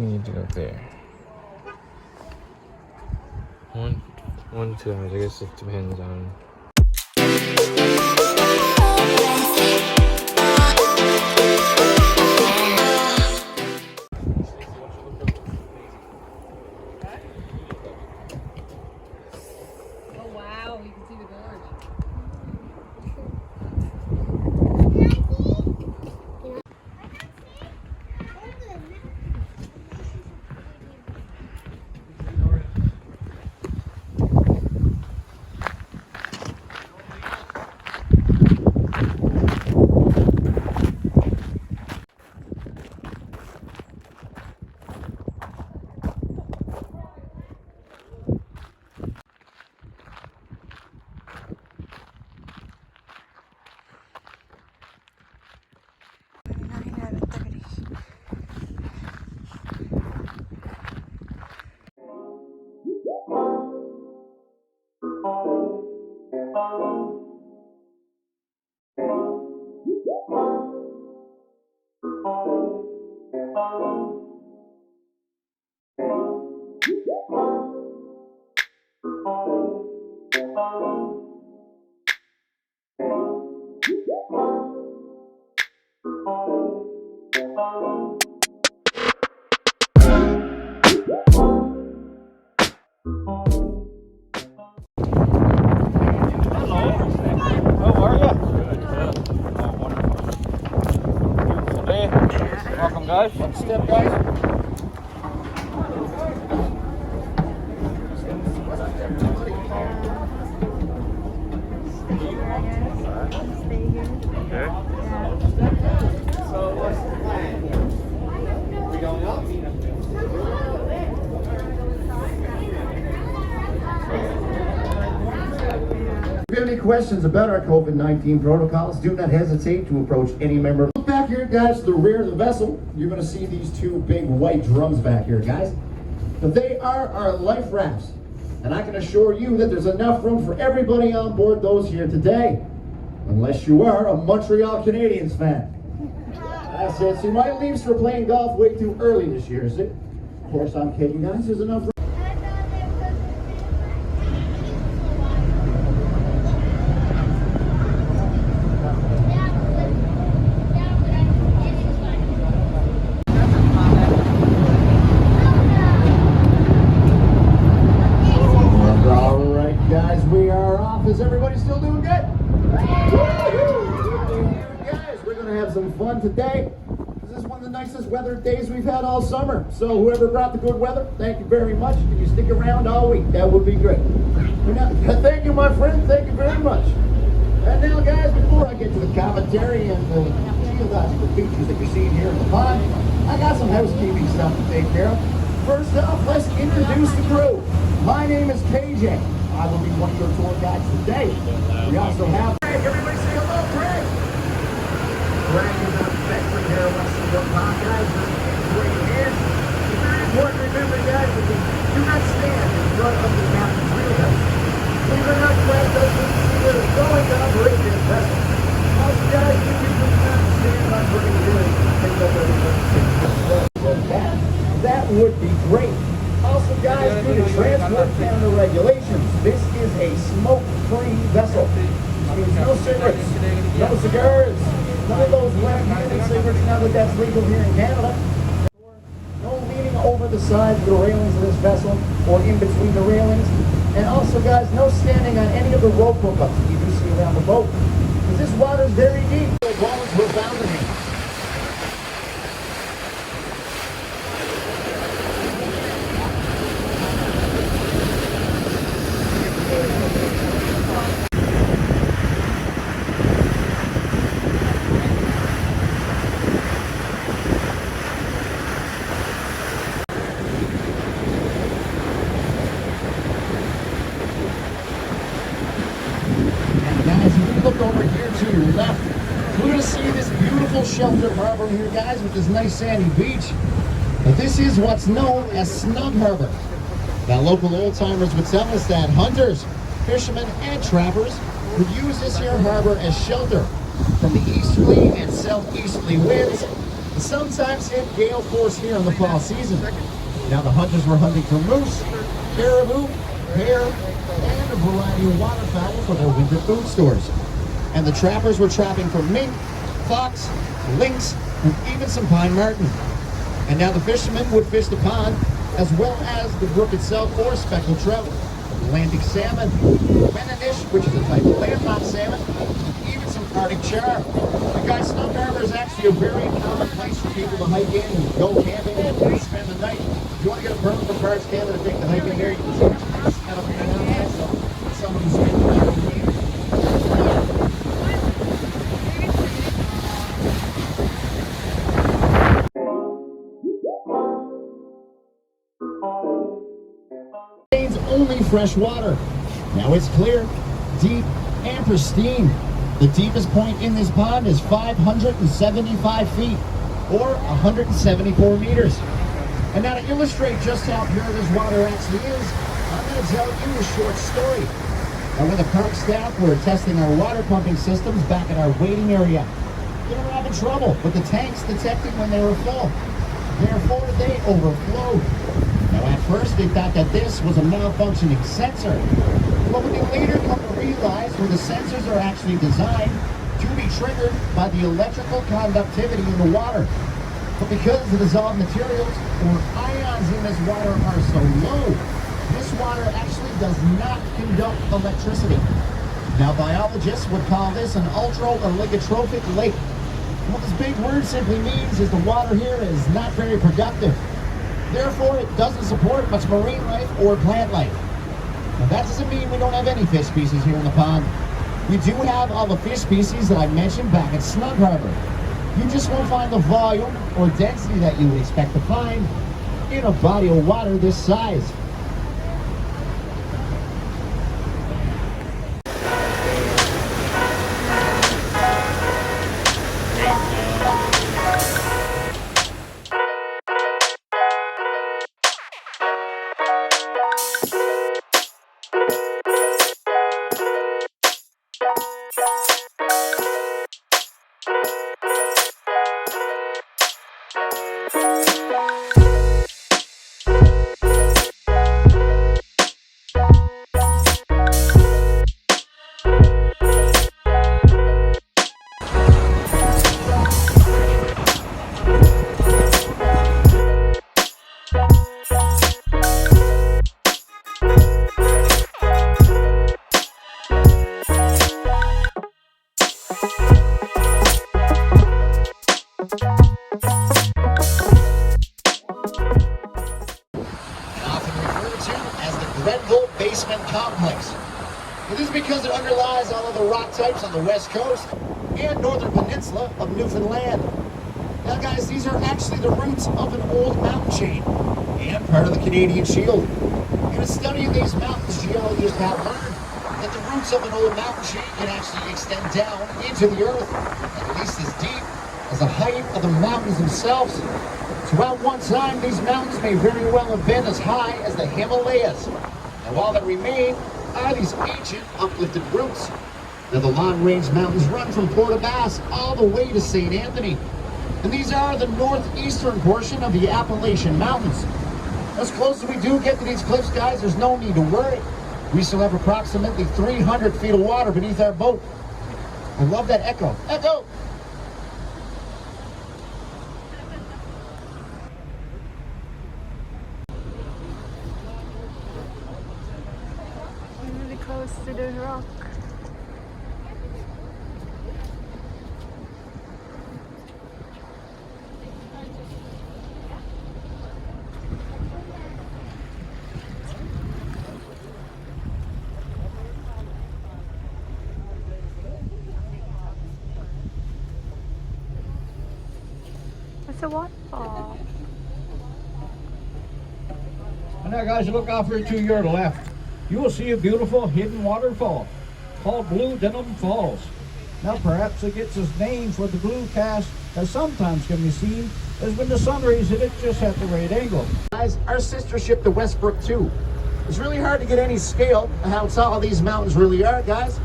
we need to go there. 1 to 2 hours. I guess it depends on. Welcome, guys. One step, guys. Okay. So what's the plan? We going up? If you have any questions about our COVID-19 protocols, do not hesitate to approach any member. Look back here, guys, to the rear of the vessel. You're going to see these two big white drums back here, guys. But they are our life rafts. And I can assure you that there's enough room for everybody on board those here today. Unless you are a Montreal Canadiens fan. That's it. So you might leave for playing golf way too early this year, is it? Of course, I'm kidding, guys. There's enough room. Is everybody still doing good? Guys, we're going to have some fun today. This is one of the nicest weather days we've had all summer. So whoever brought the good weather, thank you very much. Can you stick around all week? That would be great. Thank you, my friend. Thank you very much. And now, guys, before I get to the commentary and the geological features that you're seeing here in the pond, I got some housekeeping stuff to take care of. First off, let's introduce the crew. My name is KJ. I will be one of your tour guides today. We also have Greg. Everybody say hello, Greg. Greg is our veteran here at Western Brook Pond, guys. Great here. It's very important to remember, guys, that we do not stand in front of the captain's wheelhouse. We are not flagged up to see where it's going to operate this vessel. Also, guys, we do not stand on bringing it in and take up everything. That would be great. Also, guys, due to Transport Canada regulations, this is a smoke-free vessel. Which means no cigarettes, no cigars, none of those wet-handed cigarettes now that that's legal here in Canada. No leaning over the sides of the railings of this vessel or in between the railings. And also, guys, no standing on any of the rope hookups that you do see around the boat. Because this water is very deep. The walls were bound to me. Look over here to your left. We're going to see this beautiful sheltered harbor here, guys, with this nice sandy beach. But this is what's known as Snug Harbor. Now, local old-timers would tell us that hunters, fishermen, and trappers would use this here harbor as shelter from the easterly and southeasterly winds Sometimes hit gale force here in the fall season. Now the hunters were hunting for moose, caribou, hare, and a variety of waterfowl for their winter food stores. And the trappers were trapping for mink, fox, lynx, and even some pine marten. And now the fishermen would fish the pond, as well as the brook itself for speckled trout, Atlantic salmon, Benedish, which is a type of landlocked salmon, and even some Arctic char. And guys, Snug Harbor is actually a very common place for people to hike in and go camping and spend the night. If you want to get a permit for Cards Canada to take the hike in there, you can head up here now. So someone who's spent the night with me. Only fresh water. Now it's clear, deep, and pristine. The deepest point in this pond is 575 feet, or 174 meters. And now to illustrate just how pure this water actually is, I'm going to tell you a short story. Now when the park staff were testing our water pumping systems back at our waiting area, they were having trouble with the tanks detecting when they were full. Therefore, they overflowed. Now at first they thought that this was a malfunctioning sensor, but what they later come to realize were the sensors are actually designed to be triggered by the electrical conductivity in the water. But because the dissolved materials or ions in this water are so low, this water actually does not conduct electricity. Now biologists would call this an ultra-oligotrophic lake. What this big word simply means is the water here is not very productive. Therefore, it doesn't support much marine life or plant life. Now, that doesn't mean we don't have any fish species here in the pond. We do have all the fish species that I mentioned back at Snug Harbor. You just won't find the volume or density that you would expect to find in a body of water this size. Basement complex. It is because it underlies all of the rock types on the west coast and northern peninsula of Newfoundland. Now guys, these are actually the roots of an old mountain chain and part of the Canadian Shield. In a study of these mountains, geologists have learned that the roots of an old mountain chain can actually extend down into the earth, at least as deep as the height of the mountains themselves. So at one time, these mountains may very well have been as high as the Himalayas. And all that remain are these ancient uplifted roots. Now the Long Range Mountains run from Port aux Basques all the way to St. Anthony. And these are the northeastern portion of the Appalachian Mountains. As close as we do get to these cliffs, guys, there's no need to worry. We still have approximately 300 feet of water beneath our boat. I love that echo. Echo! Really close to the rock. It's a waterfall. And now guys, look off here to your left. You will see a beautiful hidden waterfall called Blue Denim Falls. Now perhaps it gets its name for the blue cast that sometimes can be seen as when the sun rays hit it just at the right angle. Guys, our sister ship, the Western Brook 2. It's really hard to get any scale of how tall these mountains really are, guys.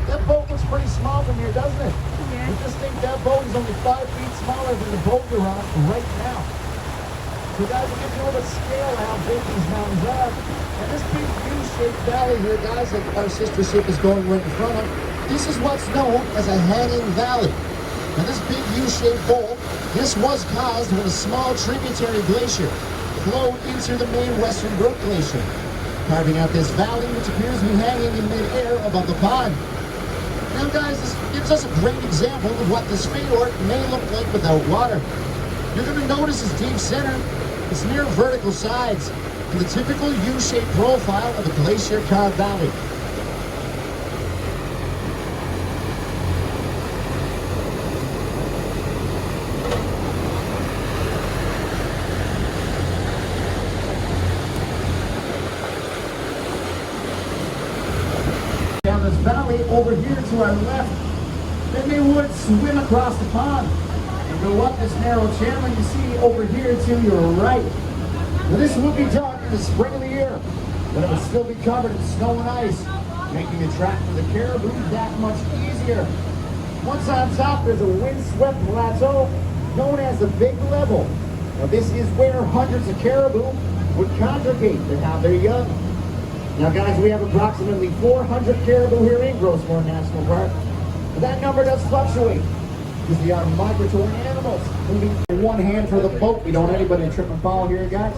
That boat looks pretty small from here, doesn't it? Yeah. It's just think that boat is only 5 feet smaller than the boat you're on right now. So guys, we'll give you a little scale of how big these mountains are. And this big U-shaped valley here, guys, that our sister ship is going right in front of, this is what's known as a hanging valley. Now this big U-shaped bowl, this was caused when a small tributary glacier flowed into the main Western Brook Glacier, carving out this valley which appears to be hanging in mid-air above the pond. Now guys, this gives us a great example of what this fjord may look like without water. You're going to notice its deep center, its near vertical sides, and the typical U-shaped profile of a glacier-carved valley. Down this valley over here to our left, then they would swim across the pond and go up this narrow channel you see over here to your right. Now this would be done in the spring of the year, but it would still be covered in snow and ice, making the track for the caribou that much easier. Once on top, there's a windswept plateau known as the Big Level. Now this is where hundreds of caribou would congregate to have their young. Now guys, we have approximately 400 caribou here in Gros Morne National Park, but that number does fluctuate because they are migratory animals. Moving one hand for the boat, we don't want anybody to trip and fall here, guys.